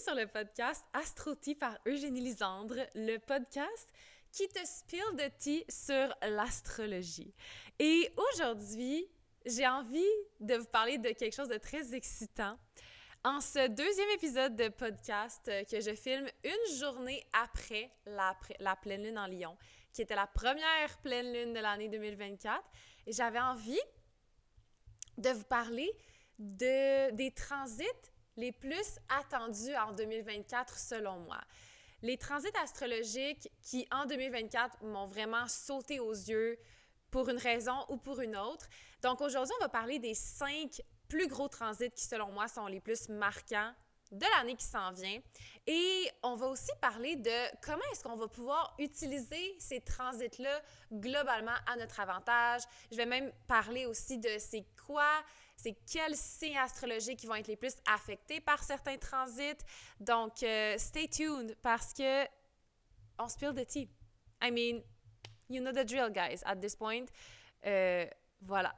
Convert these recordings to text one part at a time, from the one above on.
sur le podcast Astro-Tea par Eugénie Lisandre, le podcast qui te spill de tea sur l'astrologie. Et aujourd'hui, j'ai envie de vous parler de quelque chose de très excitant. En ce deuxième épisode de podcast que je filme une journée après la pleine lune en Lion, qui était la première pleine lune de l'année 2024, et j'avais envie de vous parler des transits les plus attendus en 2024 selon moi. Les transits astrologiques qui, en 2024, m'ont vraiment sauté aux yeux pour une raison ou pour une autre. Donc aujourd'hui, on va parler des 5 plus gros transits qui, selon moi, sont les plus marquants de l'année qui s'en vient. Et on va aussi parler de comment est-ce qu'on va pouvoir utiliser ces transits-là globalement à notre avantage. Je vais même parler aussi de c'est quels signes astrologiques qui vont être les plus affectés par certains transits. Donc, stay tuned parce que on spill the tea. I mean, you know the drill, guys, at this point. Voilà.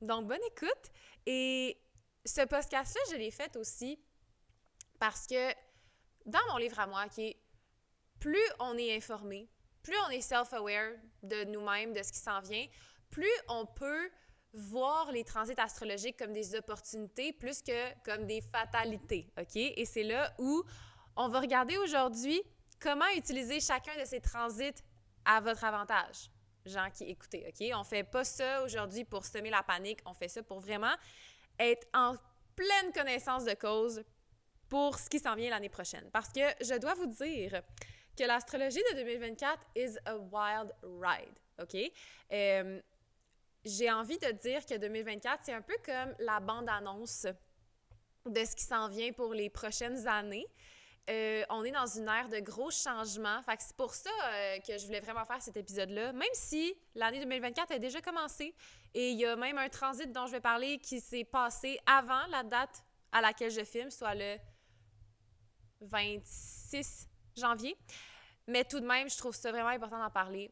Donc, bonne écoute. Et ce podcast-là, je l'ai fait aussi parce que dans mon livre à moi, qui est plus on est informé, plus on est self-aware de nous-mêmes, de ce qui s'en vient, plus on peut voir les transits astrologiques comme des opportunités plus que comme des fatalités, OK? Et c'est là où on va regarder aujourd'hui comment utiliser chacun de ces transits à votre avantage. Gens qui écoutez, OK? On fait pas ça aujourd'hui pour semer la panique, on fait ça pour vraiment être en pleine connaissance de cause pour ce qui s'en vient l'année prochaine. Parce que je dois vous dire que l'astrologie de 2024 is a wild ride, OK? J'ai envie de dire que 2024, c'est un peu comme la bande-annonce de ce qui s'en vient pour les prochaines années. On est dans une ère de gros changements. Fait que c'est pour ça que je voulais vraiment faire cet épisode-là, même si l'année 2024 a déjà commencé. Et il y a même un transit dont je vais parler qui s'est passé avant la date à laquelle je filme, soit le 26 janvier. Mais tout de même, je trouve ça vraiment important d'en parler.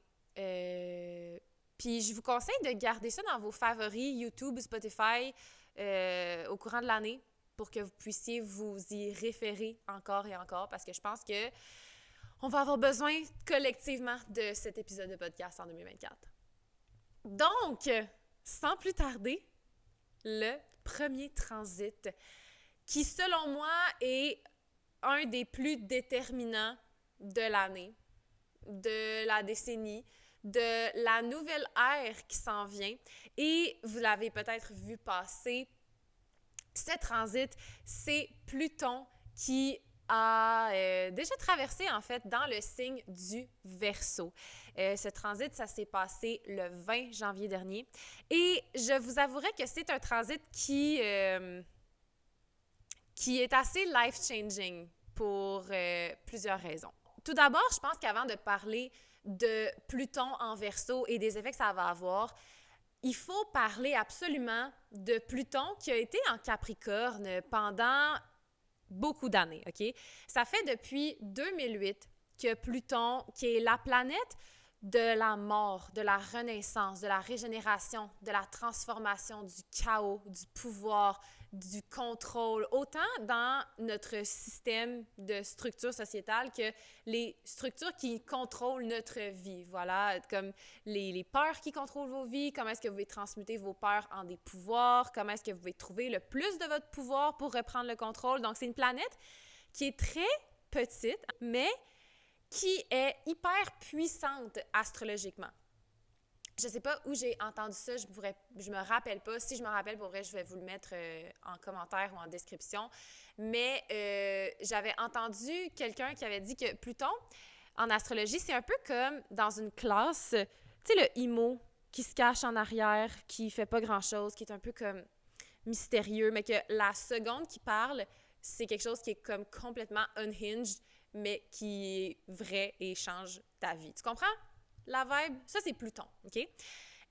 Puis je vous conseille de garder ça dans vos favoris YouTube, Spotify au courant de l'année pour que vous puissiez vous y référer encore et encore parce que je pense que on va avoir besoin collectivement de cet épisode de podcast en 2024. Donc, sans plus tarder, le premier transit qui, selon moi, est un des plus déterminants de l'année, de la décennie, de la nouvelle ère qui s'en vient. Et vous l'avez peut-être vu passer, ce transit, c'est Pluton qui a déjà traversé, en fait, dans le signe du Verseau. Ce transit, ça s'est passé le 20 janvier dernier. Et je vous avouerai que c'est un transit qui est assez life-changing pour plusieurs raisons. Tout d'abord, je pense qu'avant de parler de Pluton en Verseau et des effets que ça va avoir, il faut parler absolument de Pluton qui a été en Capricorne pendant beaucoup d'années, OK? Ça fait depuis 2008 que Pluton, qui est la planète de la mort, de la renaissance, de la régénération, de la transformation, du chaos, du pouvoir, du contrôle, autant dans notre système de structure sociétale que les structures qui contrôlent notre vie. Voilà, comme les peurs qui contrôlent vos vies, comment est-ce que vous pouvez transmuter vos peurs en des pouvoirs, comment est-ce que vous pouvez trouver le plus de votre pouvoir pour reprendre le contrôle. Donc, c'est une planète qui est très petite, mais qui est hyper puissante astrologiquement. Je ne sais pas où j'ai entendu ça, je me rappelle pas. Si je me rappelle, pour vrai, je vais vous le mettre en commentaire ou en description. Mais j'avais entendu quelqu'un qui avait dit que Pluton, en astrologie, c'est un peu comme dans une classe, tu sais, le IMO qui se cache en arrière, qui fait pas grand-chose, qui est un peu comme mystérieux, mais que la seconde qui parle, c'est quelque chose qui est comme complètement unhinged, mais qui est vrai et change ta vie. Tu comprends? La vibe, ça, c'est Pluton, OK?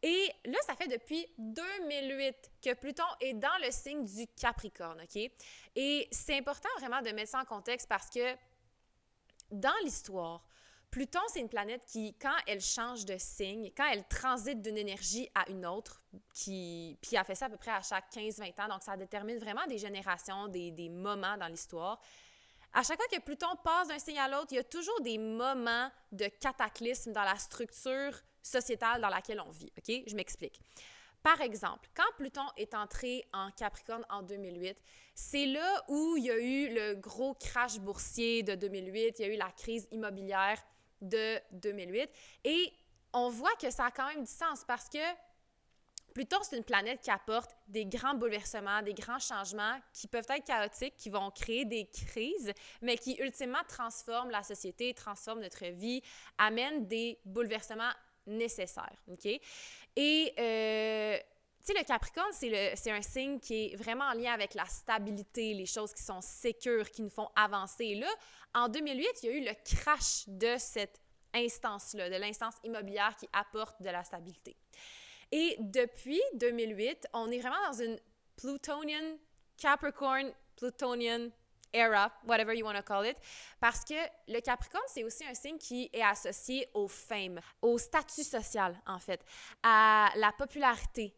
Et là, ça fait depuis 2008 que Pluton est dans le signe du Capricorne, OK? Et c'est important vraiment de mettre ça en contexte parce que dans l'histoire, Pluton, c'est une planète qui, quand elle change de signe, quand elle transite d'une énergie à une autre, puis elle fait ça à peu près à chaque 15-20 ans, donc ça détermine vraiment des générations, des moments dans l'histoire, À chaque fois que Pluton passe d'un signe à l'autre, il y a toujours des moments de cataclysme dans la structure sociétale dans laquelle on vit. OK? Je m'explique. Par exemple, quand Pluton est entré en Capricorne en 2008, c'est là où il y a eu le gros crash boursier de 2008, il y a eu la crise immobilière de 2008. Et on voit que ça a quand même du sens parce que Pluton, c'est une planète qui apporte des grands bouleversements, des grands changements qui peuvent être chaotiques, qui vont créer des crises, mais qui ultimement transforment la société, transforment notre vie, amènent des bouleversements nécessaires. OK? Et, tu sais, le Capricorne, c'est un signe qui est vraiment en lien avec la stabilité, les choses qui sont sécures, qui nous font avancer. Et là, en 2008, il y a eu le crash de cette instance-là, de l'instance immobilière qui apporte de la stabilité. Et depuis 2008, on est vraiment dans une Plutonian, Capricorn, Plutonian era, whatever you want to call it, parce que le Capricorne, c'est aussi un signe qui est associé au fame, au statut social, en fait, à la popularité,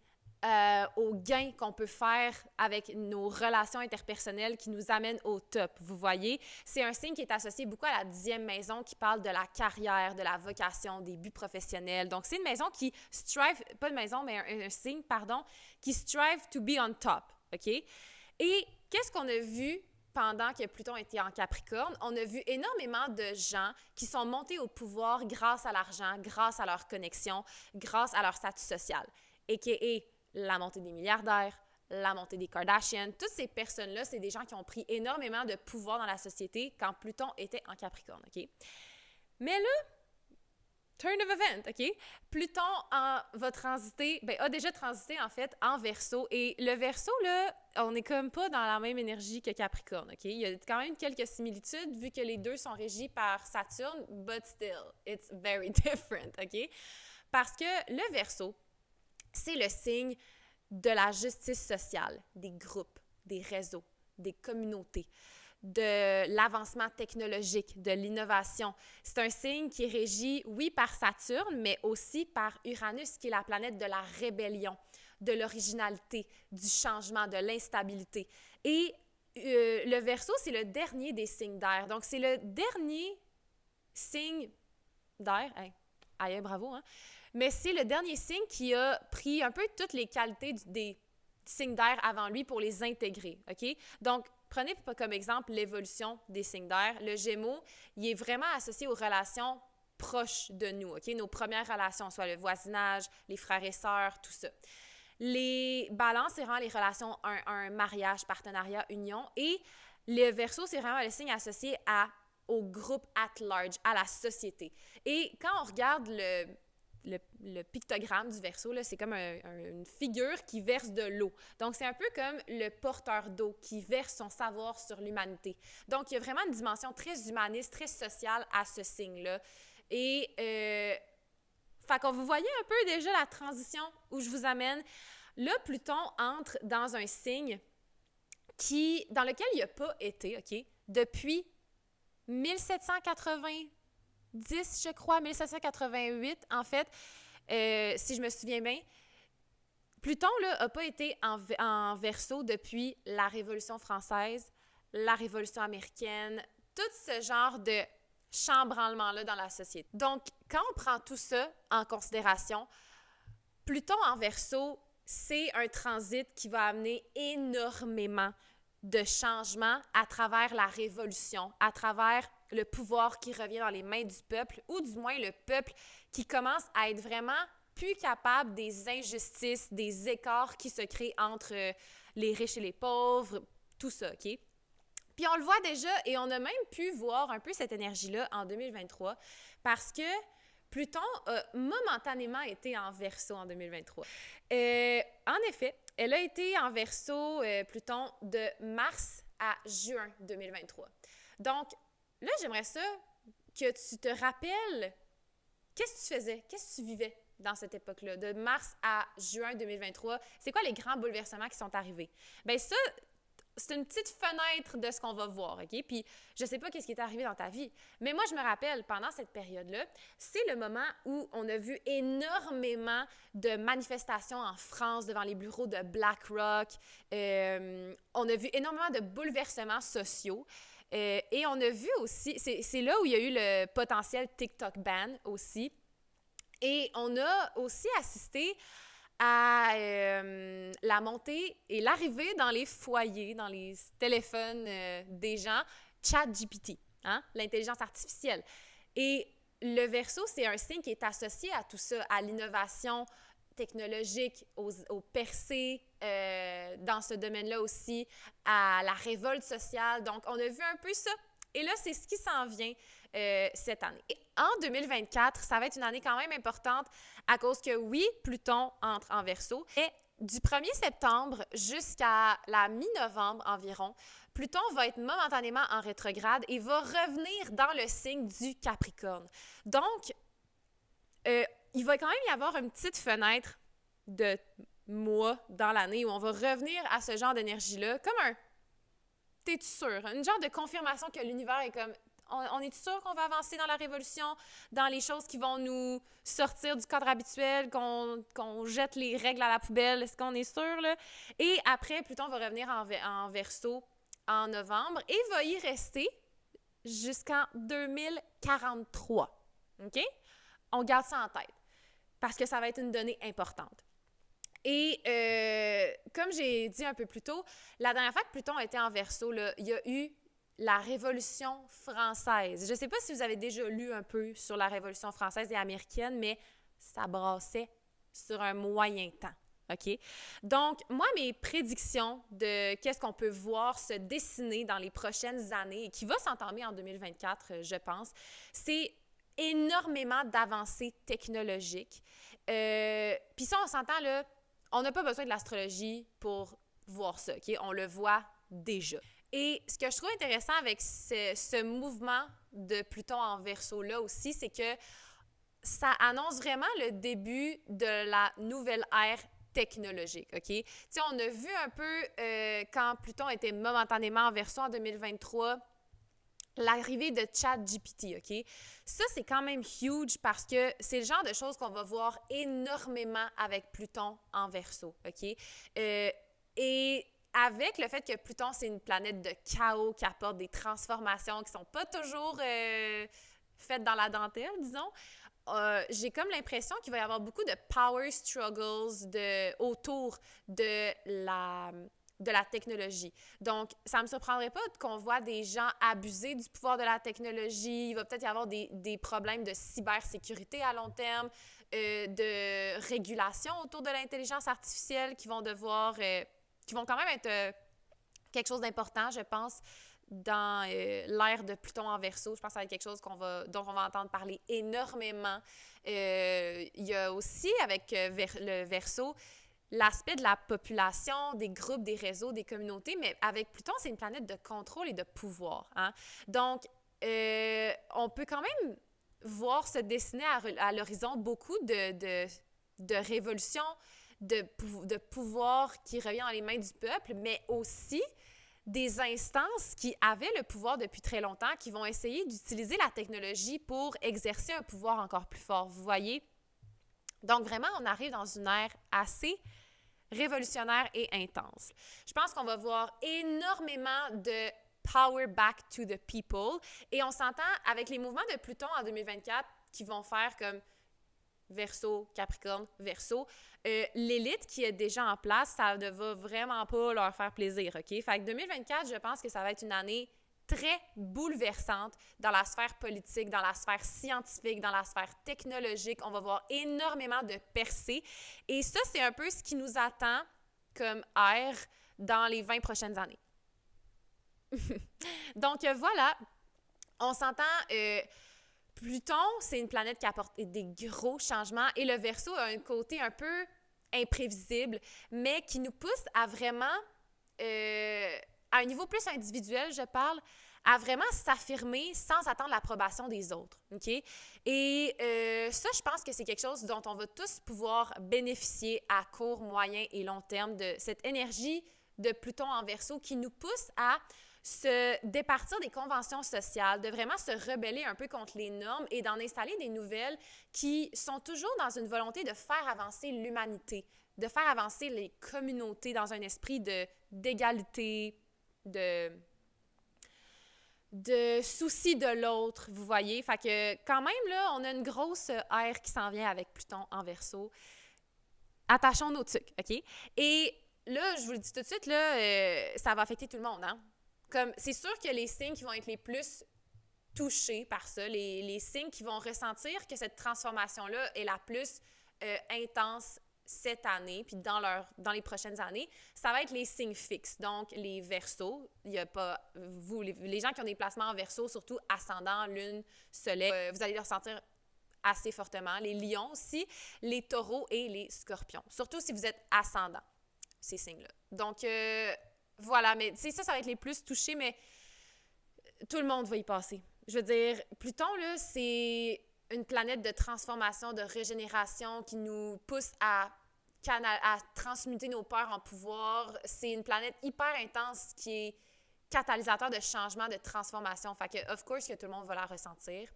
aux gains qu'on peut faire avec nos relations interpersonnelles qui nous amènent au top, vous voyez. C'est un signe qui est associé beaucoup à la 10e maison qui parle de la carrière, de la vocation, des buts professionnels. Donc, c'est une maison qui strive, pas une maison, mais un signe, pardon, qui strive to be on top, OK? Et qu'est-ce qu'on a vu pendant que Pluton était en Capricorne? On a vu énormément de gens qui sont montés au pouvoir grâce à l'argent, grâce à leur connexion, grâce à leur statut social, a.k.a. la montée des milliardaires, la montée des Kardashians. Toutes ces personnes-là, c'est des gens qui ont pris énormément de pouvoir dans la société quand Pluton était en Capricorne, OK? Mais là, turn of event, OK? Pluton va transiter, a déjà transité, en fait, en Verseau. Et le Verseau, là, on n'est comme pas dans la même énergie que Capricorne, OK? Il y a quand même quelques similitudes, vu que les deux sont régis par Saturne, but still, it's very different, OK? Parce que le Verseau, c'est le signe de la justice sociale, des groupes, des réseaux, des communautés, de l'avancement technologique, de l'innovation. C'est un signe qui est régi, oui, par Saturne, mais aussi par Uranus, qui est la planète de la rébellion, de l'originalité, du changement, de l'instabilité. Et le Verseau, c'est le dernier des signes d'air. Donc, c'est le dernier signe d'air. Hey, aïe, bravo, hein? Mais c'est le dernier signe qui a pris un peu toutes les qualités des signes d'air avant lui pour les intégrer, OK? Donc, prenez comme exemple l'évolution des signes d'air. Le Gémeaux, il est vraiment associé aux relations proches de nous, OK? Nos premières relations, soit le voisinage, les frères et sœurs, tout ça. Les Balances, c'est vraiment les relations, un mariage, partenariat, union. Et le Verseau, c'est vraiment le signe associé au groupe at large, à la société. Et quand on regarde le pictogramme du Verseau, là, c'est comme une figure qui verse de l'eau. Donc, c'est un peu comme le porteur d'eau qui verse son savoir sur l'humanité. Donc, il y a vraiment une dimension très humaniste, très sociale à ce signe-là. Et, fait qu'on vous voyez un peu déjà la transition où je vous amène. Là, Pluton entre dans un signe dans lequel il n'a pas été, OK, depuis 1780. 10, je crois, 1788, en fait, si je me souviens bien. Pluton, là, n'a pas été en Verseau depuis la Révolution française, la Révolution américaine, tout ce genre de chambranlement-là dans la société. Donc, quand on prend tout ça en considération, Pluton en Verseau, c'est un transit qui va amener énormément de changements à travers la révolution, à travers le pouvoir qui revient dans les mains du peuple, ou du moins le peuple qui commence à être vraiment plus capable des injustices, des écarts qui se créent entre les riches et les pauvres, tout ça, OK? Puis on le voit déjà, et on a même pu voir un peu cette énergie-là en 2023, parce que Pluton a momentanément été en Verseau en 2023. En effet, elle a été en Verseau, Pluton, de mars à juin 2023. Donc, là, j'aimerais ça que tu te rappelles qu'est-ce que tu faisais, qu'est-ce que tu vivais dans cette époque-là, de mars à juin 2023. C'est quoi les grands bouleversements qui sont arrivés? Bien, ça, c'est une petite fenêtre de ce qu'on va voir, OK? Puis, je sais pas qu'est-ce qui est arrivé dans ta vie, mais moi, je me rappelle, pendant cette période-là, c'est le moment où on a vu énormément de manifestations en France devant les bureaux de BlackRock. On a vu énormément de bouleversements sociaux. Et on a vu aussi, c'est là où il y a eu le potentiel TikTok ban aussi. Et on a aussi assisté à la montée et l'arrivée dans les foyers, dans les téléphones des gens, ChatGPT, hein, l'intelligence artificielle. Et le Verseau, c'est un signe qui est associé à tout ça, à l'innovation technologique, aux percées dans ce domaine-là aussi, à la révolte sociale. Donc, on a vu un peu ça. Et là, c'est ce qui s'en vient cette année. Et en 2024, ça va être une année quand même importante à cause que, oui, Pluton entre en Verseau, mais du 1er septembre jusqu'à la mi-novembre environ, Pluton va être momentanément en rétrograde et va revenir dans le signe du Capricorne. Donc, il va quand même y avoir une petite fenêtre de mois dans l'année où on va revenir à ce genre d'énergie-là, comme un « t'es-tu sûr? » Une genre de confirmation que l'univers est comme « on est sûr qu'on va avancer dans la révolution, dans les choses qui vont nous sortir du cadre habituel, qu'on jette les règles à la poubelle, est-ce qu'on est sûr? » là? Et après, Pluton va revenir en Verseau en novembre et va y rester jusqu'en 2043. OK? On garde ça en tête parce que ça va être une donnée importante. Et comme j'ai dit un peu plus tôt, la dernière fois que Pluton était en Verseau, là, il y a eu la Révolution française. Je ne sais pas si vous avez déjà lu un peu sur la Révolution française et américaine, mais ça brassait sur un moyen temps. OK? Donc, moi, mes prédictions de qu'est-ce qu'on peut voir se dessiner dans les prochaines années et qui va s'entamer en 2024, je pense, c'est énormément d'avancées technologiques. Puis ça, on s'entend, là, on n'a pas besoin de l'astrologie pour voir ça, OK? On le voit déjà. Et ce que je trouve intéressant avec ce mouvement de Pluton en Verseau-là aussi, c'est que ça annonce vraiment le début de la nouvelle ère technologique, OK? Tu sais, on a vu un peu quand Pluton était momentanément en Verseau en 2023, l'arrivée de ChatGPT, OK? Ça, c'est quand même huge parce que c'est le genre de choses qu'on va voir énormément avec Pluton en Verseau, OK? Et avec le fait que Pluton, c'est une planète de chaos qui apporte des transformations qui ne sont pas toujours faites dans la dentelle, disons, j'ai comme l'impression qu'il va y avoir beaucoup de power struggles autour de la technologie. Donc, ça ne me surprendrait pas qu'on voit des gens abuser du pouvoir de la technologie. Il va peut-être y avoir des problèmes de cybersécurité à long terme, de régulation autour de l'intelligence artificielle qui vont quand même être quelque chose d'important, je pense, dans l'ère de Pluton en Verseau. Je pense que ça va être quelque chose dont on va entendre parler énormément. Il y a aussi, avec le Verseau, l'aspect de la population, des groupes, des réseaux, des communautés, mais avec Pluton, c'est une planète de contrôle et de pouvoir, hein? Donc, on peut quand même voir se dessiner à l'horizon beaucoup de révolutions, de pouvoir qui revient dans les mains du peuple, mais aussi des instances qui avaient le pouvoir depuis très longtemps, qui vont essayer d'utiliser la technologie pour exercer un pouvoir encore plus fort. Vous voyez? Donc, vraiment, on arrive dans une ère assez révolutionnaire et intense. Je pense qu'on va voir énormément de power back to the people et on s'entend avec les mouvements de Pluton en 2024 qui vont faire comme Verseau, Capricorne, Verseau. L'élite qui est déjà en place, ça ne va vraiment pas leur faire plaisir, OK? Fait que 2024, je pense que ça va être une année très bouleversante dans la sphère politique, dans la sphère scientifique, dans la sphère technologique. On va voir énormément de percées. Et ça, c'est un peu ce qui nous attend comme ère dans les 20 prochaines années. Donc, voilà, on s'entend... Pluton, c'est une planète qui apporte des gros changements et le Verseau a un côté un peu imprévisible, mais qui nous pousse à vraiment, à un niveau plus individuel, je parle, à vraiment s'affirmer sans attendre l'approbation des autres, OK? Et ça, je pense que c'est quelque chose dont on va tous pouvoir bénéficier à court, moyen et long terme de cette énergie de Pluton en Verseau qui nous pousse à se départir des conventions sociales, de vraiment se rebeller un peu contre les normes et d'en installer des nouvelles qui sont toujours dans une volonté de faire avancer l'humanité, de faire avancer les communautés dans un esprit d'égalité, de souci de l'autre, vous voyez. Fait que quand même, là, on a une grosse ère qui s'en vient avec Pluton en Verseau. Attachons nos trucs, OK? Et là, je vous le dis tout de suite, là, ça va affecter tout le monde, hein? Comme, c'est sûr que les signes qui vont être les plus touchés par ça, les signes qui vont ressentir que cette transformation-là est la plus intense cette année, puis dans les prochaines années, ça va être les signes fixes. Donc, les Verseaux, il n'y a pas... Vous, les gens qui ont des placements en Verseau, surtout ascendant, lune, soleil, vous allez le ressentir assez fortement. Les lions aussi, les taureaux et les scorpions. Surtout si vous êtes ascendant, ces signes-là. Donc, voilà, mais tu sais, ça va être les plus touchés, mais tout le monde va y passer. Je veux dire, Pluton, là, c'est une planète de transformation, de régénération qui nous pousse à transmuter nos peurs en pouvoir. C'est une planète hyper intense qui est catalyseur de changement, de transformation. Fait que, of course, que tout le monde va la ressentir.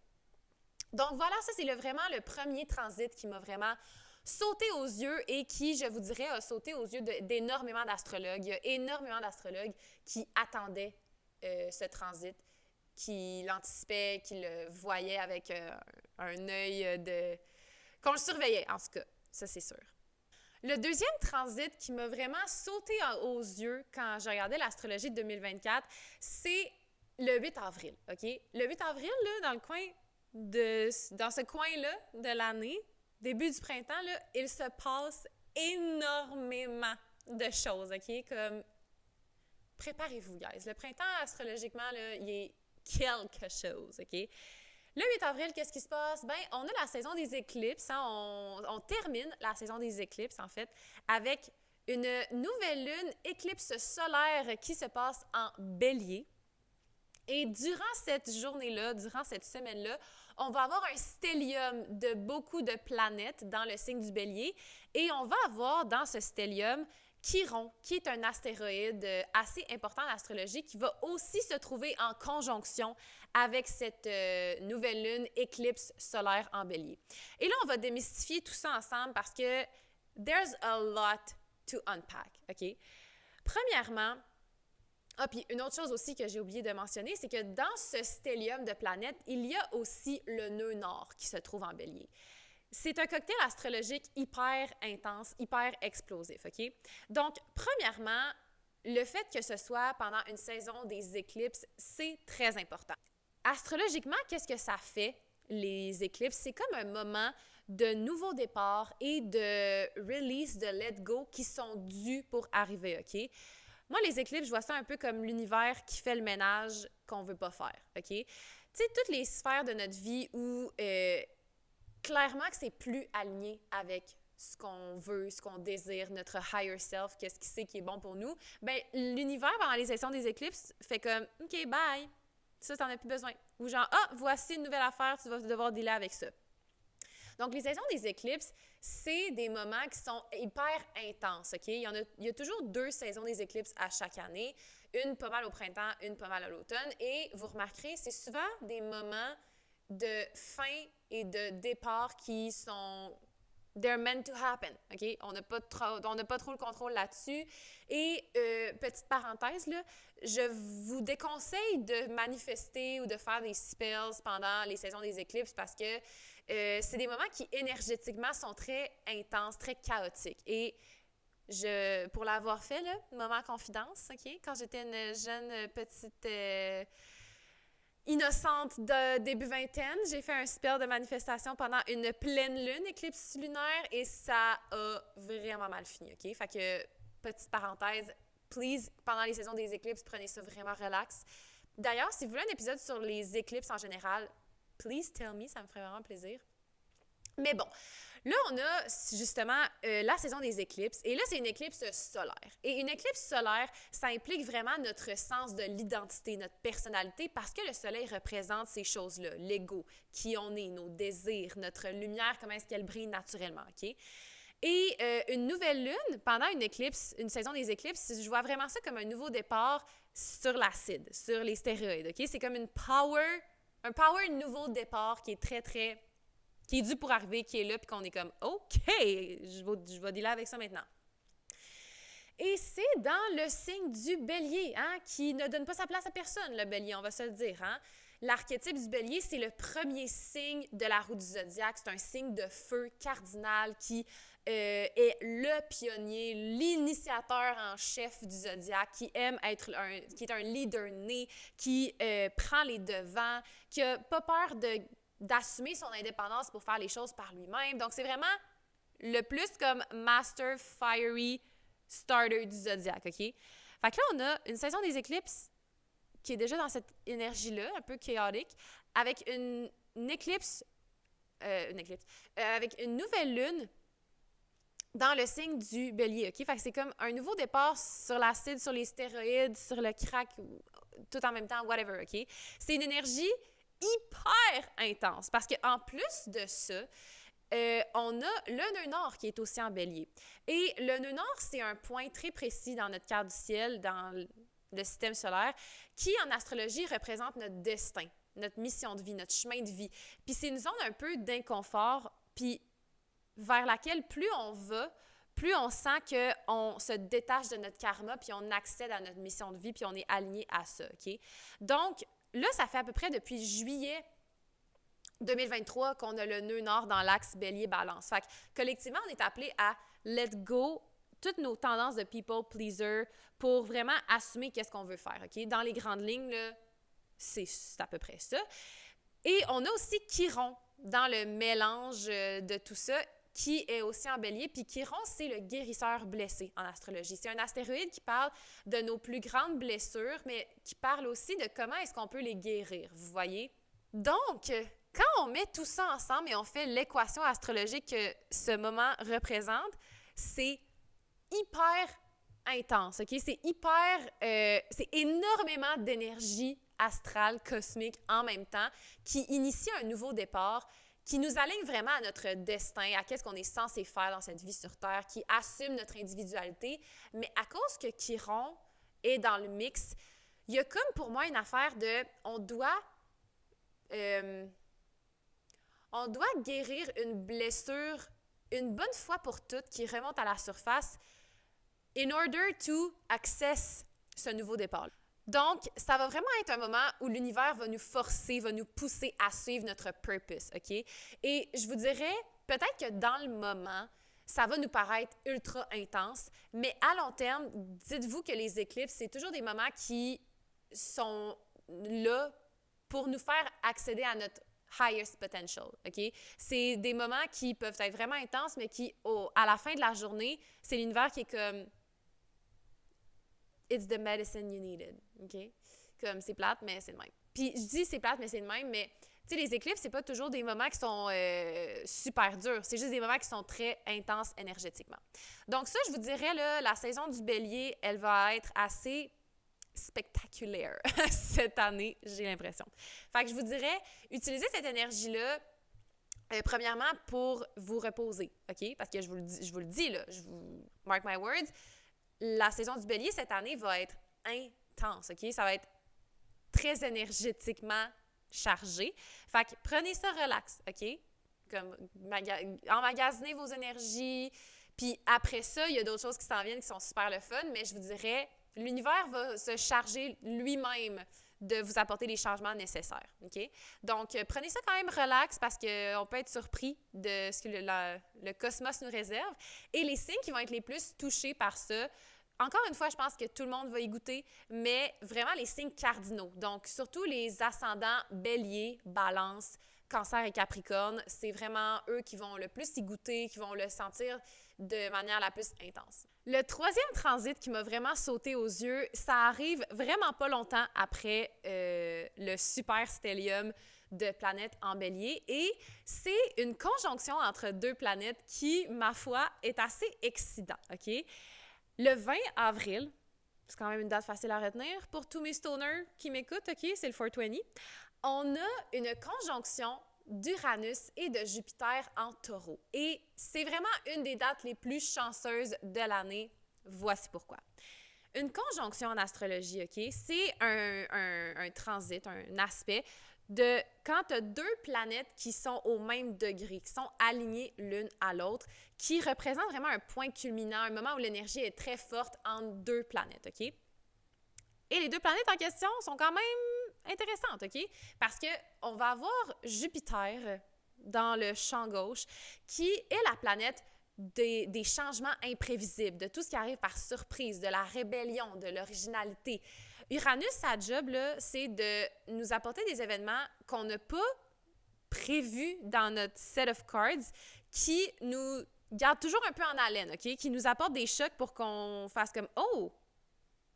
Donc voilà, ça, c'est vraiment le premier transit qui m'a vraiment sauté aux yeux et qui, je vous dirais, a sauté aux yeux d'énormément d'astrologues. Il y a énormément d'astrologues qui attendaient ce transit, qui l'anticipaient, qui le voyaient avec un œil qu'on le surveillait, en tout cas. Ça, c'est sûr. Le deuxième transit qui m'a vraiment sauté aux yeux quand j'ai regardé l'astrologie de 2024, c'est le 8 avril, OK? Le 8 avril, là, dans ce coin-là de l'année, début du printemps, là, il se passe énormément de choses, OK? Comme, préparez-vous, guys. Le printemps, astrologiquement, là, il est quelque chose, OK? Le 8 avril, qu'est-ce qui se passe? Bien, on a la saison des éclipses. Hein? On termine la saison des éclipses, en fait, avec une nouvelle lune, éclipse solaire qui se passe en Bélier. Et durant cette journée-là, durant cette semaine-là, on va avoir un stellium de beaucoup de planètes dans le signe du Bélier. Et on va avoir dans ce stellium Chiron, qui est un astéroïde assez important en astrologie, qui va aussi se trouver en conjonction avec cette nouvelle lune éclipse solaire en Bélier. Et là, on va démystifier tout ça ensemble parce que there's a lot to unpack, OK? Premièrement, puis une autre chose aussi que j'ai oublié de mentionner, c'est que dans ce stellium de planètes, il y a aussi le nœud nord qui se trouve en Bélier. C'est un cocktail astrologique hyper intense, hyper explosif, OK? Donc, premièrement, le fait que ce soit pendant une saison des éclipses, c'est très important. Astrologiquement, qu'est-ce que ça fait, les éclipses? C'est comme un moment de nouveau départ et de release, de let go qui sont dus pour arriver, OK? Moi, les éclipses, je vois ça un peu comme l'univers qui fait le ménage qu'on ne veut pas faire, OK? Tu sais, toutes les sphères de notre vie où clairement que c'est plus aligné avec ce qu'on veut, ce qu'on désire, notre higher self, qu'est-ce qui c'est qui est bon pour nous, bien, l'univers, pendant les sessions des éclipses, fait comme « OK, bye! Ça, t'en as plus besoin. » Ou genre « Ah, voici une nouvelle affaire, tu vas devoir dealer avec ça. » Donc, les saisons des éclipses, c'est des moments qui sont hyper intenses, OK? Il y a toujours 2 saisons des éclipses à chaque année, une pas mal au printemps, une pas mal à l'automne, et vous remarquerez, c'est souvent des moments de fin et de départ qui sont they're meant to happen, OK? On n'a pas trop le contrôle là-dessus. Et petite parenthèse, là, je vous déconseille de manifester ou de faire des spells pendant les saisons des éclipses parce que c'est des moments qui énergétiquement sont très intenses, très chaotiques. Et pour l'avoir fait, là, moment confidence, OK? Quand j'étais une jeune petite innocente de début vingtaine, j'ai fait un spell de manifestation pendant une pleine lune, éclipse lunaire, et ça a vraiment mal fini, OK? Fait que, petite parenthèse, please, pendant les saisons des éclipses, prenez ça vraiment relax. D'ailleurs, si vous voulez un épisode sur les éclipses en général, please tell me, ça me ferait vraiment plaisir. Mais bon, là, on a justement la saison des éclipses. Et là, c'est une éclipse solaire. Et une éclipse solaire, ça implique vraiment notre sens de l'identité, notre personnalité, parce que le soleil représente ces choses-là, l'ego, qui on est, nos désirs, notre lumière, comment est-ce qu'elle brille naturellement, OK? Et une nouvelle lune, pendant une éclipse, une saison des éclipses, je vois vraiment ça comme un nouveau départ sur l'acide, sur les stéroïdes, OK? C'est comme un power nouveau départ qui est qui est dû pour arriver, qui est là, puis qu'on est comme « OK, je vais dealer avec ça maintenant ». Et c'est dans le signe du bélier, hein, qui ne donne pas sa place à personne, le bélier, on va se le dire. Hein. L'archétype du bélier, c'est le premier signe de la roue du zodiaque. C'est un signe de feu cardinal qui est le pionnier, l'initiateur en chef du zodiaque, qui aime qui est un leader né, qui prend les devants, qui n'a pas peur d'assumer son indépendance pour faire les choses par lui-même. Donc, c'est vraiment le plus comme Master Fiery Starter du zodiaque, OK? Fait que là, on a une saison des éclipses qui est déjà dans cette énergie-là, un peu chaotique, avec une éclipse, avec une nouvelle lune dans le signe du bélier, OK? Fait que c'est comme un nouveau départ sur l'acide, sur les stéroïdes, sur le crack, tout en même temps, whatever, OK? C'est une énergie hyper intense parce qu'en plus de ça, on a le nœud nord qui est aussi en bélier. Et le nœud nord, c'est un point très précis dans notre carte du ciel, dans le système solaire, qui en astrologie représente notre destin, notre mission de vie, notre chemin de vie. Puis c'est une zone un peu d'inconfort, puis vers laquelle plus on va, plus on sent qu'on se détache de notre karma, puis on accède à notre mission de vie, puis on est aligné à ça, OK? Donc, là, ça fait à peu près depuis juillet 2023 qu'on a le nœud nord dans l'axe bélier-balance. Fait que collectivement, on est appelé à let go toutes nos tendances de people pleaser pour vraiment assumer qu'est-ce qu'on veut faire, OK? Dans les grandes lignes, là, c'est à peu près ça. Et on a aussi Chiron dans le mélange de tout ça, qui est aussi en bélier. Puis Chiron, c'est le guérisseur blessé en astrologie. C'est un astéroïde qui parle de nos plus grandes blessures, mais qui parle aussi de comment est-ce qu'on peut les guérir, vous voyez? Donc, quand on met tout ça ensemble et on fait l'équation astrologique que ce moment représente, c'est hyper intense, OK? C'est énormément d'énergie astrale, cosmique en même temps, qui initie un nouveau départ, qui nous aligne vraiment à notre destin, à qu'est-ce qu'on est censé faire dans cette vie sur Terre, qui assume notre individualité. Mais à cause que Chiron est dans le mix, il y a comme pour moi une affaire de on doit guérir une blessure une bonne fois pour toutes qui remonte à la surface in order to access ce nouveau départ. Donc, ça va vraiment être un moment où l'univers va nous forcer, va nous pousser à suivre notre purpose, OK? Et je vous dirais, peut-être que dans le moment, ça va nous paraître ultra intense, mais à long terme, dites-vous que les éclipses, c'est toujours des moments qui sont là pour nous faire accéder à notre highest potential, OK? C'est des moments qui peuvent être vraiment intenses, mais qui, à la fin de la journée, c'est l'univers qui est comme « It's the medicine you needed », OK? Comme c'est plate, mais c'est le même. Puis je dis c'est plate, mais c'est le même, mais tu sais, les éclipses, c'est pas toujours des moments qui sont super durs. C'est juste des moments qui sont très intenses énergétiquement. Donc ça, je vous dirais, là, la saison du bélier, elle va être assez spectaculaire cette année, j'ai l'impression. Fait que je vous dirais, utilisez cette énergie-là, premièrement, pour vous reposer, OK? Parce que je vous le dis, là, je vous mark my words, la saison du bélier cette année va être intense, OK? Ça va être très énergétiquement chargé. Fait que prenez ça relax, OK? Comme emmagasinez vos énergies. Puis après ça, il y a d'autres choses qui s'en viennent qui sont super le fun, mais je vous dirais, l'univers va se charger lui-même de vous apporter les changements nécessaires, OK? Donc, prenez ça quand même relax parce qu'on peut être surpris de ce que le cosmos nous réserve. Et les signes qui vont être les plus touchés par ça, encore une fois, je pense que tout le monde va y goûter, mais vraiment les signes cardinaux. Donc, surtout les ascendants bélier, balance, cancer et capricorne, c'est vraiment eux qui vont le plus y goûter, qui vont le sentir de manière la plus intense. Le troisième transit qui m'a vraiment sauté aux yeux, ça arrive vraiment pas longtemps après le super stellium de planètes en bélier et c'est une conjonction entre deux planètes qui, ma foi, est assez excitant, OK? Le 20 avril, c'est quand même une date facile à retenir pour tous mes stoners qui m'écoutent, OK? C'est le 420. On a une conjonction d'Uranus et de Jupiter en taureau. Et c'est vraiment une des dates les plus chanceuses de l'année. Voici pourquoi. Une conjonction en astrologie, OK? C'est un transit, un aspect de quand tu as deux planètes qui sont au même degré, qui sont alignées l'une à l'autre, qui représentent vraiment un point culminant, un moment où l'énergie est très forte entre deux planètes, OK? Et les deux planètes en question sont quand même intéressantes, OK? Parce qu'on va avoir Jupiter dans le champ gauche, qui est la planète des changements imprévisibles, de tout ce qui arrive par surprise, de la rébellion, de l'originalité. Uranus, sa job, là, c'est de nous apporter des événements qu'on n'a pas prévus dans notre set of cards, qui nous gardent toujours un peu en haleine, OK? Qui nous apportent des chocs pour qu'on fasse comme « Oh!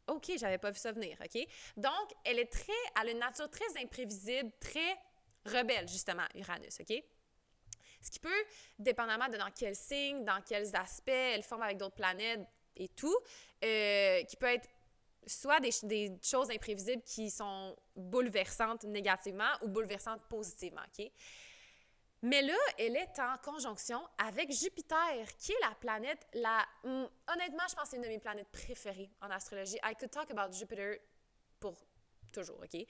OK, j'avais pas vu ça venir, OK? » Donc, elle a une nature très imprévisible, très rebelle, justement, Uranus, OK? Ce qui peut, dépendamment de dans quel signe, dans quels aspects, elle forme avec d'autres planètes et tout, qui peut être soit des choses imprévisibles qui sont bouleversantes négativement ou bouleversantes positivement, OK? Mais là, elle est en conjonction avec Jupiter, qui est la planète, honnêtement, je pense que c'est une de mes planètes préférées en astrologie. I could talk about Jupiter pour toujours, OK?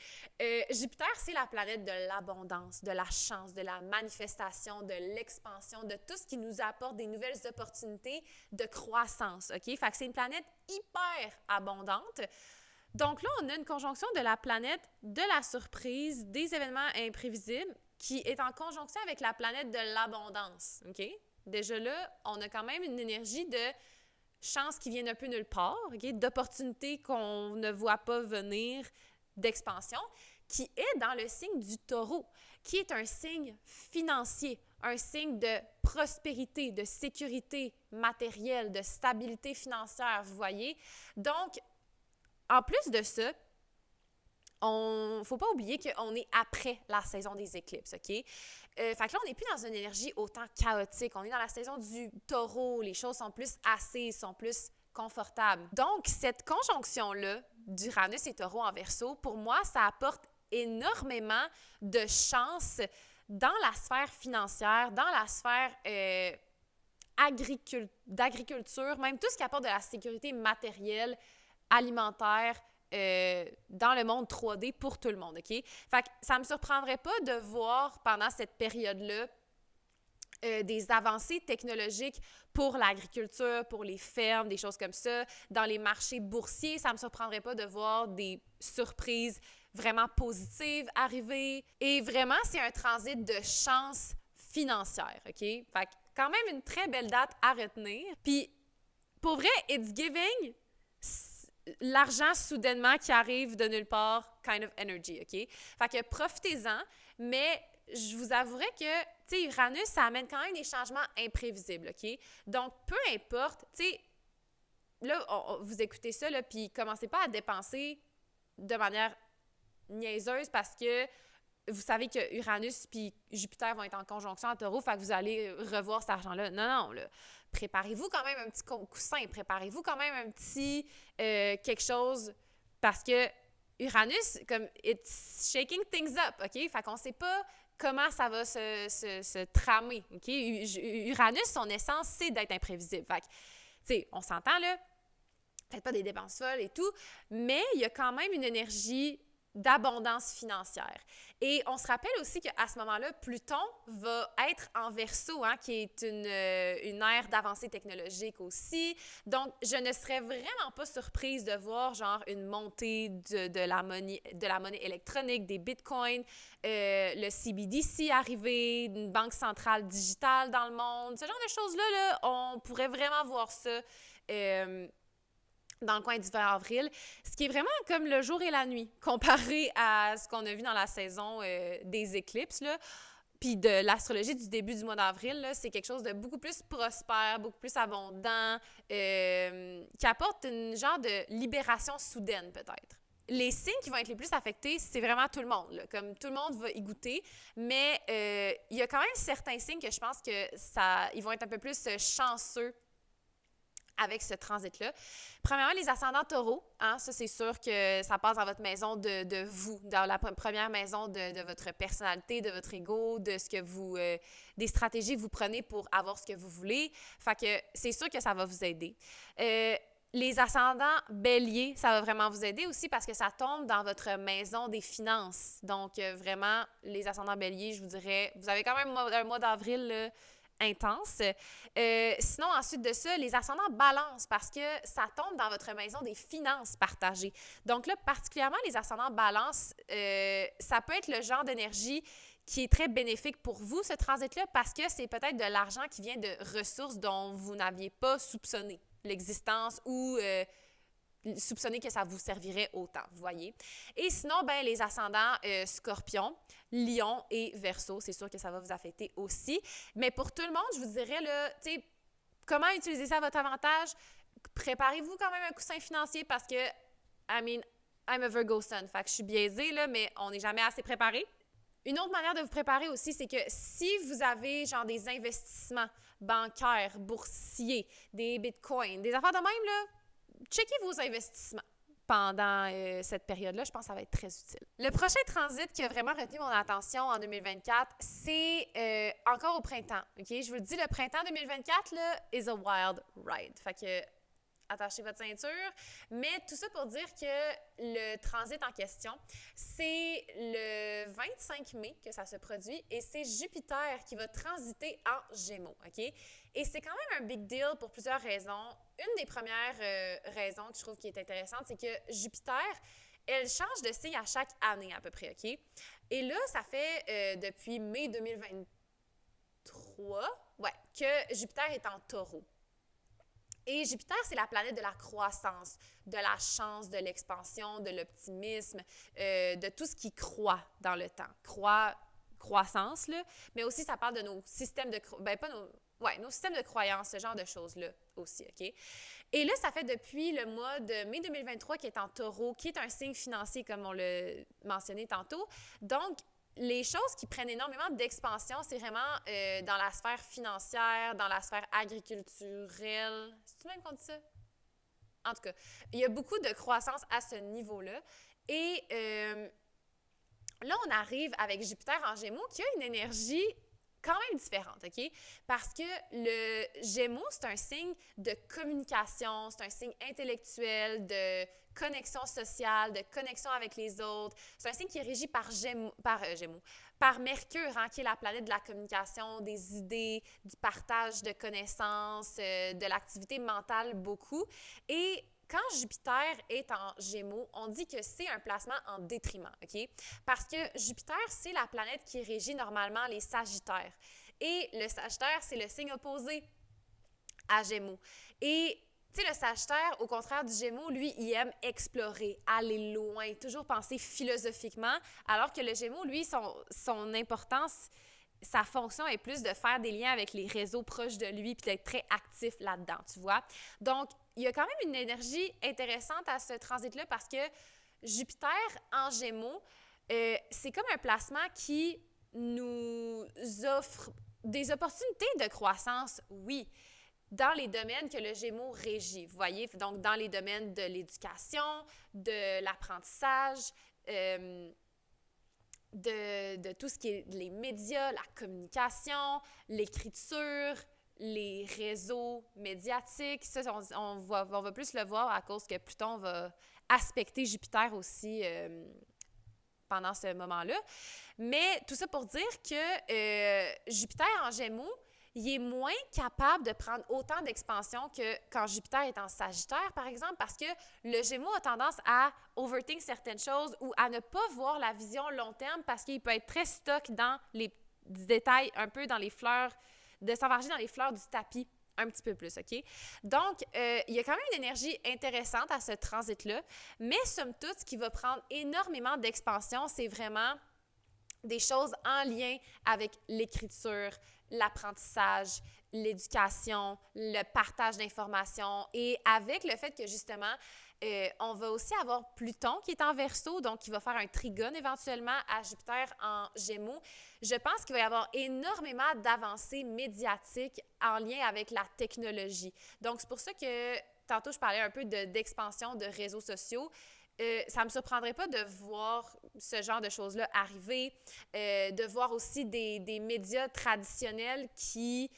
Jupiter, c'est la planète de l'abondance, de la chance, de la manifestation, de l'expansion, de tout ce qui nous apporte des nouvelles opportunités de croissance, OK? Fait que c'est une planète hyper abondante. Donc là, on a une conjonction de la planète de la surprise, des événements imprévisibles, qui est en conjonction avec la planète de l'abondance, OK? Déjà là, on a quand même une énergie de chance qui vient un peu nulle part, OK? D'opportunités qu'on ne voit pas venir, d'expansion, qui est dans le signe du taureau, qui est un signe financier, un signe de prospérité, de sécurité matérielle, de stabilité financière, vous voyez? Donc, en plus de ça, ne faut pas oublier qu'on est après la saison des éclipses, OK? Fait que là, on n'est plus dans une énergie autant chaotique. On est dans la saison du taureau. Les choses sont plus assises, sont plus confortables. Donc, cette conjonction-là d'Uranus et taureau en Verseau, pour moi, ça apporte énormément de chance dans la sphère financière, dans la sphère d'agriculture, même tout ce qui apporte de la sécurité matérielle, alimentaire, dans le monde 3D pour tout le monde, OK? Fait que ça me surprendrait pas de voir pendant cette période-là des avancées technologiques pour l'agriculture, pour les fermes, des choses comme ça. Dans les marchés boursiers, ça me surprendrait pas de voir des surprises vraiment positives arriver. Et vraiment, c'est un transit de chance financière, OK? Fait que quand même une très belle date à retenir. Puis, pour vrai, it's giving l'argent soudainement qui arrive de nulle part, kind of energy, OK? Fait que profitez-en, mais je vous avouerai que, tu sais, Uranus, ça amène quand même des changements imprévisibles, OK? Donc, peu importe, tu sais, là, vous écoutez ça, là, puis commencez pas à dépenser de manière niaiseuse parce que vous savez que Uranus puis Jupiter vont être en conjonction en taureau, fait que vous allez revoir cet argent-là. Non, non, là. Préparez-vous quand même un petit coussin, préparez-vous quand même un petit quelque chose parce que Uranus, comme, it's shaking things up, OK? Fait qu'on sait pas comment ça va se tramer, OK? Uranus, son essence, c'est d'être imprévisible. Fait que, tu sais, on s'entend, là, faites pas des dépenses folles et tout, mais il y a quand même une énergie d'abondance financière. Et on se rappelle aussi qu'à ce moment-là, Pluton va être en Verseau, hein, qui est une ère d'avancée technologique aussi. Donc, je ne serais vraiment pas surprise de voir genre une montée de la monnaie électronique, des bitcoins, le CBDC arriver, une banque centrale digitale dans le monde. Ce genre de choses-là, là, on pourrait vraiment voir ça dans le coin du 20 avril, ce qui est vraiment comme le jour et la nuit, comparé à ce qu'on a vu dans la saison des éclipses, là. Puis de l'astrologie du début du mois d'avril, là, c'est quelque chose de beaucoup plus prospère, beaucoup plus abondant, qui apporte une genre de libération soudaine, peut-être. Les signes qui vont être les plus affectés, c'est vraiment tout le monde, là. Comme tout le monde va y goûter, mais il y a quand même certains signes que je pense que ils vont être un peu plus chanceux avec ce transit-là. Premièrement, les ascendants taureaux, hein, ça c'est sûr que ça passe dans votre maison de vous, dans la première maison de votre personnalité, de votre ego, de ce que vous, des stratégies que vous prenez pour avoir ce que vous voulez. Fait que c'est sûr que ça va vous aider. Les ascendants bélier, ça va vraiment vous aider aussi parce que ça tombe dans votre maison des finances. Donc, vraiment, les ascendants bélier, je vous dirais, vous avez quand même un mois d'avril là, intense. Sinon, ensuite de ça, les ascendants balance parce que ça tombe dans votre maison des finances partagées. Donc là, particulièrement les ascendants balance, ça peut être le genre d'énergie qui est très bénéfique pour vous, ce transit-là, parce que c'est peut-être de l'argent qui vient de ressources dont vous n'aviez pas soupçonné l'existence ou soupçonner que ça vous servirait autant, vous voyez. Et sinon, ben les ascendants Scorpion, Lion et Verseau, c'est sûr que ça va vous affecter aussi. Mais pour tout le monde, je vous dirais, là, tu sais, comment utiliser ça à votre avantage? Préparez-vous quand même un coussin financier parce que, I'm a Virgo Sun, fait que je suis biaisée, là, mais on n'est jamais assez préparé. Une autre manière de vous préparer aussi, c'est que si vous avez genre des investissements bancaires, boursiers, des bitcoins, des affaires de même, là, checkez vos investissements pendant cette période-là. Je pense que ça va être très utile. Le prochain transit qui a vraiment retenu mon attention en 2024, c'est encore au printemps. OK? Je vous le dis, le printemps 2024, là, is a wild ride. Fait que attachez votre ceinture. Mais tout ça pour dire que le transit en question, c'est le 25 mai que ça se produit et c'est Jupiter qui va transiter en Gémeaux, OK? Et c'est quand même un big deal pour plusieurs raisons. Une des premières raisons que je trouve qui est intéressante, c'est que Jupiter, elle change de signe à chaque année à peu près, OK? Et là, ça fait depuis mai 2023, que Jupiter est en Taureau. Et Jupiter, c'est la planète de la croissance, de la chance, de l'expansion, de l'optimisme, de tout ce qui croît dans le temps. Croissance, là, mais aussi ça parle de nos systèmes de... nos systèmes de croyance, ce genre de choses-là aussi, OK? Et là, ça fait depuis le mois de mai 2023 qui est en Taureau, qui est un signe financier, comme on l'a mentionné tantôt. Donc, les choses qui prennent énormément d'expansion, c'est vraiment dans la sphère financière, dans la sphère agriculturelle. C'est-tu même qu'on dit ça? En tout cas, il y a beaucoup de croissance à ce niveau-là. Et là, on arrive avec Jupiter en Gémeaux qui a une énergie quand même différente, OK? Parce que le Gémeaux, c'est un signe de communication, c'est un signe intellectuel, de connexion sociale, de connexion avec les autres. C'est un signe qui est régi par Mercure, hein, qui est la planète de la communication, des idées, du partage de connaissances, de l'activité mentale beaucoup. Et quand Jupiter est en Gémeaux, on dit que c'est un placement en détriment, OK? Parce que Jupiter, c'est la planète qui régit normalement les Sagittaires. Et le Sagittaire, c'est le signe opposé à Gémeaux. Et tu sais, le Sagittaire, au contraire du Gémeaux, lui, il aime explorer, aller loin, toujours penser philosophiquement, alors que le Gémeaux, lui, son importance, sa fonction est plus de faire des liens avec les réseaux proches de lui puis d'être très actif là-dedans, tu vois. Donc, il y a quand même une énergie intéressante à ce transit-là parce que Jupiter en Gémeaux, c'est comme un placement qui nous offre des opportunités de croissance, oui, dans les domaines que le Gémeaux régit, vous voyez, donc dans les domaines de l'éducation, de l'apprentissage, de tout ce qui est les médias, la communication, l'écriture, les réseaux médiatiques. Ça, on va plus le voir à cause que Pluton va aspecter Jupiter aussi pendant ce moment-là. Mais tout ça pour dire que Jupiter en Gémeaux, il est moins capable de prendre autant d'expansion que quand Jupiter est en Sagittaire, par exemple, parce que le Gémeaux a tendance à overthink certaines choses ou à ne pas voir la vision long terme parce qu'il peut être très stock dans les détails, un peu dans les fleurs, de s'envarger dans les fleurs du tapis un petit peu plus, OK? Donc, il y a quand même une énergie intéressante à ce transit-là, mais somme toute, ce qui va prendre énormément d'expansion, c'est vraiment des choses en lien avec l'écriture, l'apprentissage, l'éducation, le partage d'informations et avec le fait que justement, on va aussi avoir Pluton qui est en Verseau, donc qui va faire un trigone éventuellement à Jupiter en Gémeaux. Je pense qu'il va y avoir énormément d'avancées médiatiques en lien avec la technologie. Donc, c'est pour ça que tantôt, je parlais un peu d'expansion de réseaux sociaux. Ça ne me surprendrait pas de voir ce genre de choses-là arriver, de voir aussi des médias traditionnels qui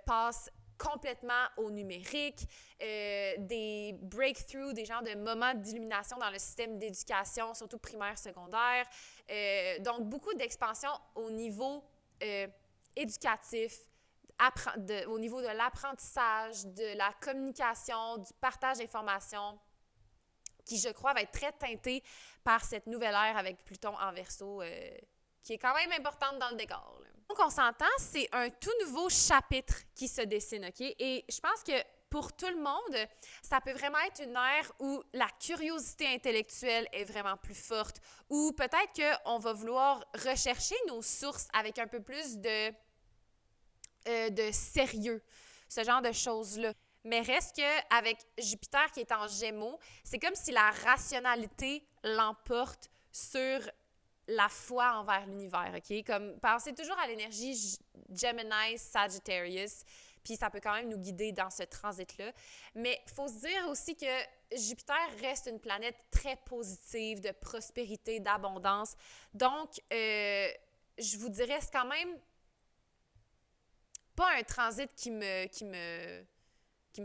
passent complètement au numérique, des breakthroughs, des genres de moments d'illumination dans le système d'éducation, surtout primaire, secondaire. Donc, beaucoup d'expansion au niveau éducatif, au niveau de l'apprentissage, de la communication, du partage d'informations, qui, je crois, va être très teinté par cette nouvelle ère avec Pluton en Verseau, qui est quand même importante dans le décor, là. Donc, on s'entend, c'est un tout nouveau chapitre qui se dessine, OK? Et je pense que pour tout le monde, ça peut vraiment être une ère où la curiosité intellectuelle est vraiment plus forte, ou peut-être qu'on va vouloir rechercher nos sources avec un peu plus de sérieux, ce genre de choses-là. Mais reste qu'avec Jupiter qui est en Gémeaux, c'est comme si la rationalité l'emporte sur la foi envers l'univers, OK? Comme, pensez toujours à l'énergie Gemini, Sagittarius, puis ça peut quand même nous guider dans ce transit-là. Mais il faut se dire aussi que Jupiter reste une planète très positive, de prospérité, d'abondance. Donc, je vous dirais, c'est quand même pas un transit qui me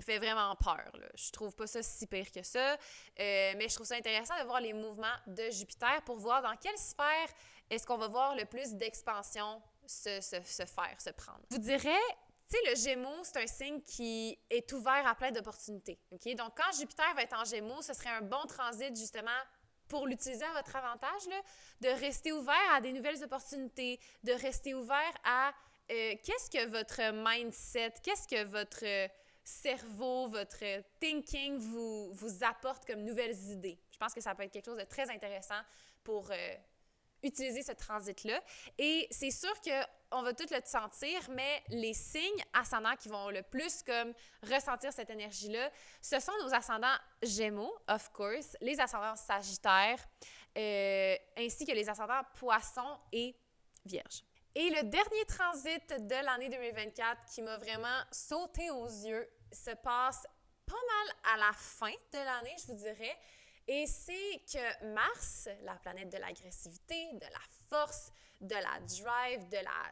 fait vraiment peur, là. Je trouve pas ça si pire que ça, mais je trouve ça intéressant de voir les mouvements de Jupiter pour voir dans quelle sphère est-ce qu'on va voir le plus d'expansion se prendre. Je vous dirais, tu sais, le Gémeaux, c'est un signe qui est ouvert à plein d'opportunités, OK? Donc, quand Jupiter va être en Gémeaux, ce serait un bon transit, justement, pour l'utiliser à votre avantage, là, de rester ouvert à des nouvelles opportunités, de rester ouvert à qu'est-ce que votre mindset, qu'est-ce que votre cerveau, votre thinking vous apporte comme nouvelles idées. Je pense que ça peut être quelque chose de très intéressant pour utiliser ce transit-là. Et c'est sûr qu'on va tout le sentir, mais les signes ascendants qui vont le plus comme ressentir cette énergie-là, ce sont nos ascendants Gémeaux, of course, les ascendants Sagittaires, ainsi que les ascendants Poissons et Vierge. Et le dernier transit de l'année 2024 qui m'a vraiment sauté aux yeux se passe pas mal à la fin de l'année, je vous dirais. Et c'est que Mars, la planète de l'agressivité, de la force, de la drive, de la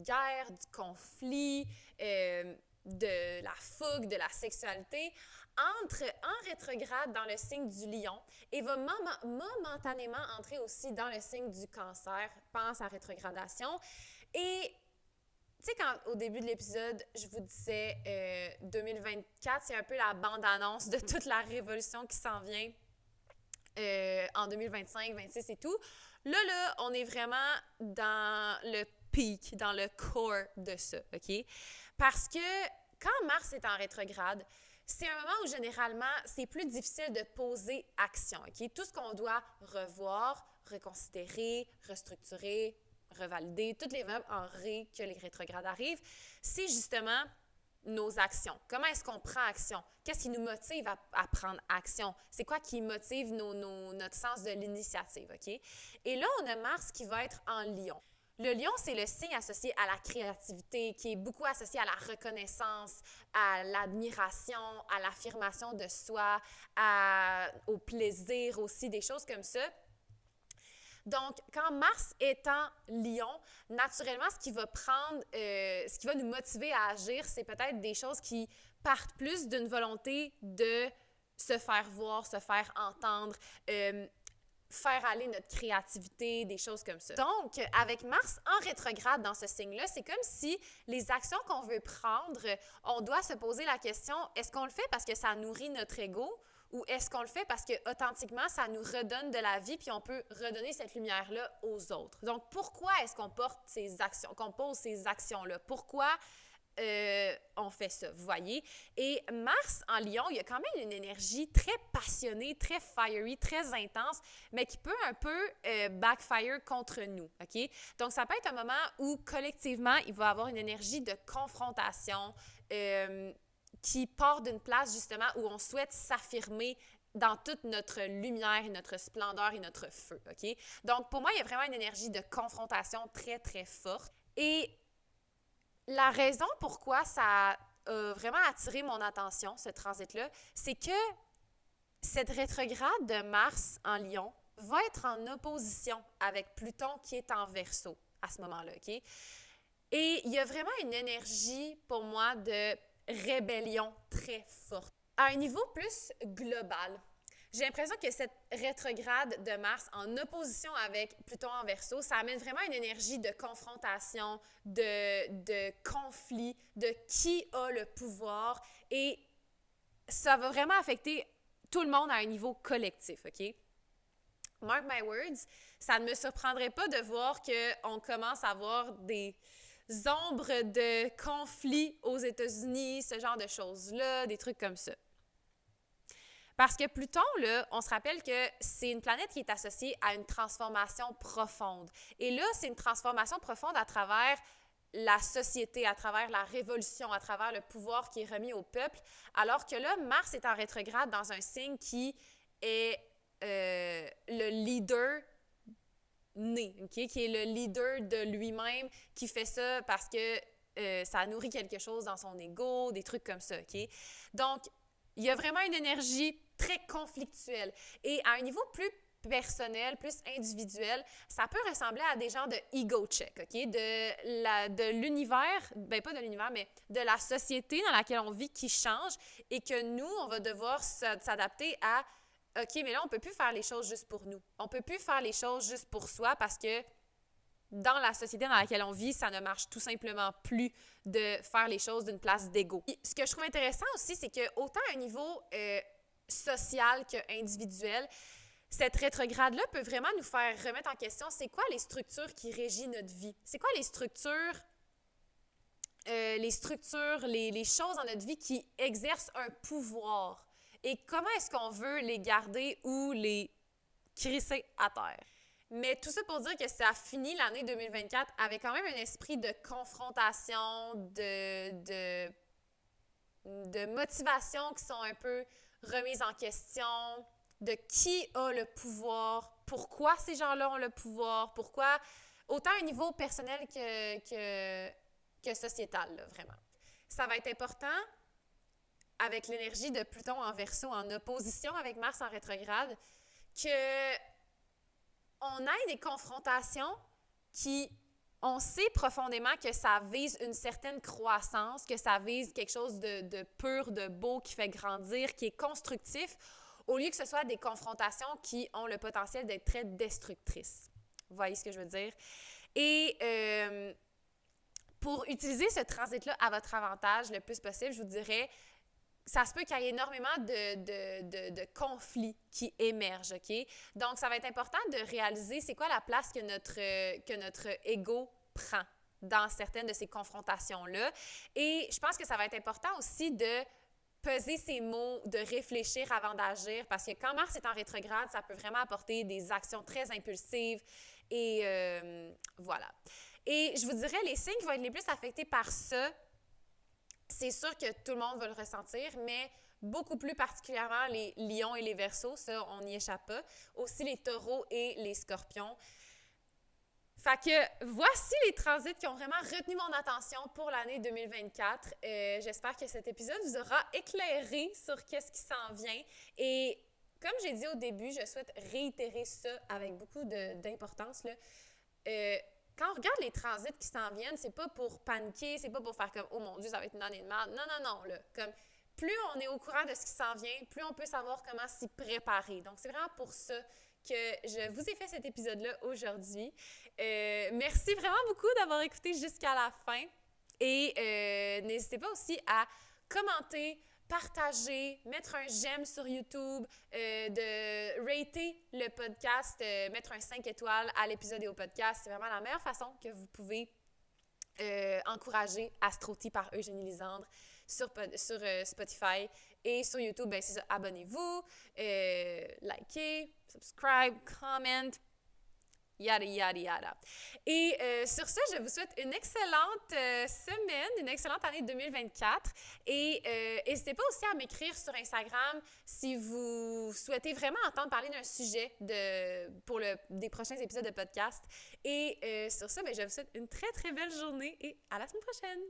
guerre, du conflit, de la fougue, de la sexualité, entre en rétrograde dans le signe du Lion et va momentanément entrer aussi dans le signe du Cancer pendant sa rétrogradation. Et tu sais, quand au début de l'épisode, je vous disais 2024, c'est un peu la bande-annonce de toute la révolution qui s'en vient en 2025, 26 et tout. Là, on est vraiment dans le peak, dans le core de ça, OK? Parce que quand Mars est en rétrograde, c'est un moment où généralement, c'est plus difficile de poser action, OK? Tout ce qu'on doit revoir, reconsidérer, restructurer, revalider, toutes les verbes en ré que les rétrogrades arrivent, c'est justement nos actions. Comment est-ce qu'on prend action? Qu'est-ce qui nous motive à prendre action? C'est quoi qui motive notre sens de l'initiative, OK? Et là, on a Mars qui va être en Lion. Le Lion, c'est le signe associé à la créativité, qui est beaucoup associé à la reconnaissance, à l'admiration, à l'affirmation de soi, au plaisir aussi, des choses comme ça. Donc, quand Mars est en Lion, naturellement, ce qui va nous motiver à agir, c'est peut-être des choses qui partent plus d'une volonté de se faire voir, se faire entendre, faire aller notre créativité, des choses comme ça. Donc, avec Mars en rétrograde dans ce signe-là, c'est comme si les actions qu'on veut prendre, on doit se poser la question, est-ce qu'on le fait parce que ça nourrit notre ego? Ou est-ce qu'on le fait parce que authentiquement, ça nous redonne de la vie puis on peut redonner cette lumière-là aux autres? Donc, pourquoi est-ce qu'on pose ces actions-là? Pourquoi on fait ça, vous voyez? Et Mars en Lion, il y a quand même une énergie très passionnée, très fiery, très intense, mais qui peut un peu backfire contre nous, OK? Donc, ça peut être un moment où, collectivement, il va y avoir une énergie de confrontation, qui part d'une place, justement, où on souhaite s'affirmer dans toute notre lumière et notre splendeur et notre feu, OK? Donc, pour moi, il y a vraiment une énergie de confrontation très, très forte. Et la raison pourquoi ça a vraiment attiré mon attention, ce transit-là, c'est que cette rétrograde de Mars en Lion va être en opposition avec Pluton qui est en Verseau à ce moment-là, OK? Et il y a vraiment une énergie, pour moi, de rébellion très forte. À un niveau plus global, j'ai l'impression que cette rétrograde de Mars en opposition avec Pluton en Verseau, ça amène vraiment une énergie de confrontation, de conflit, de qui a le pouvoir et ça va vraiment affecter tout le monde à un niveau collectif, OK? Mark my words, ça ne me surprendrait pas de voir qu'on commence à avoir des ombres de conflits aux États-Unis, ce genre de choses-là, des trucs comme ça. Parce que Pluton, là, on se rappelle que c'est une planète qui est associée à une transformation profonde. Et là, c'est une transformation profonde à travers la société, à travers la révolution, à travers le pouvoir qui est remis au peuple, alors que là, Mars est en rétrograde dans un signe qui est le leader né, okay? Qui est le leader de lui-même, qui fait ça parce que ça nourrit quelque chose dans son ego, des trucs comme ça, OK? Donc, il y a vraiment une énergie très conflictuelle. Et à un niveau plus personnel, plus individuel, ça peut ressembler à des genres de ego check, OK? De l'univers, ben pas de l'univers, mais de la société dans laquelle on vit qui change et que nous, on va devoir s'adapter à OK, mais là, on ne peut plus faire les choses juste pour nous. On ne peut plus faire les choses juste pour soi parce que dans la société dans laquelle on vit, ça ne marche tout simplement plus de faire les choses d'une place d'ego. Ce que je trouve intéressant aussi, c'est que autant à un niveau social qu'individuel, cette rétrograde-là peut vraiment nous faire remettre en question c'est quoi les structures qui régissent notre vie? C'est quoi les structures, les choses dans notre vie qui exercent un pouvoir? Et comment est-ce qu'on veut les garder ou les crisser à terre? Mais tout ça pour dire que ça finit l'année 2024 avec quand même un esprit de confrontation, de motivation qui sont un peu remises en question, de qui a le pouvoir, pourquoi ces gens-là ont le pouvoir, pourquoi, autant au niveau personnel que sociétal, là, vraiment. Ça va être important avec l'énergie de Pluton en Verseau en opposition avec Mars en rétrograde, qu'on ait des confrontations qui, on sait profondément que ça vise une certaine croissance, que ça vise quelque chose de pur, de beau, qui fait grandir, qui est constructif, au lieu que ce soit des confrontations qui ont le potentiel d'être très destructrices. Vous voyez ce que je veux dire? Et pour utiliser ce transit-là à votre avantage le plus possible, je vous dirais, ça se peut qu'il y ait énormément de conflits qui émergent, OK? Donc, ça va être important de réaliser c'est quoi la place que notre ego prend dans certaines de ces confrontations-là. Et je pense que ça va être important aussi de peser ses mots, de réfléchir avant d'agir, parce que quand Mars est en rétrograde, ça peut vraiment apporter des actions très impulsives et voilà. Et je vous dirais, les signes qui vont être les plus affectés par ça, c'est sûr que tout le monde va le ressentir, mais beaucoup plus particulièrement les lions et les verseaux, ça, on n'y échappe pas. Aussi les taureaux et les scorpions. Fait que voici les transits qui ont vraiment retenu mon attention pour l'année 2024. J'espère que cet épisode vous aura éclairé sur qu'est-ce qui s'en vient. Et comme j'ai dit au début, je souhaite réitérer ça avec beaucoup d'importance, là. Quand on regarde les transits qui s'en viennent, c'est pas pour paniquer, c'est pas pour faire comme « Oh mon Dieu, ça va être une année de merde ». Non, non, non, là. Comme, plus on est au courant de ce qui s'en vient, plus on peut savoir comment s'y préparer. Donc, c'est vraiment pour ça que je vous ai fait cet épisode-là aujourd'hui. Merci vraiment beaucoup d'avoir écouté jusqu'à la fin. Et n'hésitez pas aussi à commenter, partager, mettre un j'aime sur YouTube, de rater le podcast, mettre un 5 étoiles à l'épisode et au podcast. C'est vraiment la meilleure façon que vous pouvez encourager Astroti par Eugénie Lisandre sur Spotify et sur YouTube. Ben c'est ça, abonnez-vous, likez, subscribe, comment, yada, yada, yada. Et sur ce, je vous souhaite une excellente semaine, une excellente année 2024. Et n'hésitez pas aussi à m'écrire sur Instagram si vous souhaitez vraiment entendre parler d'un sujet pour des prochains épisodes de podcast. Et sur ça, ben, je vous souhaite une très, très belle journée et à la semaine prochaine!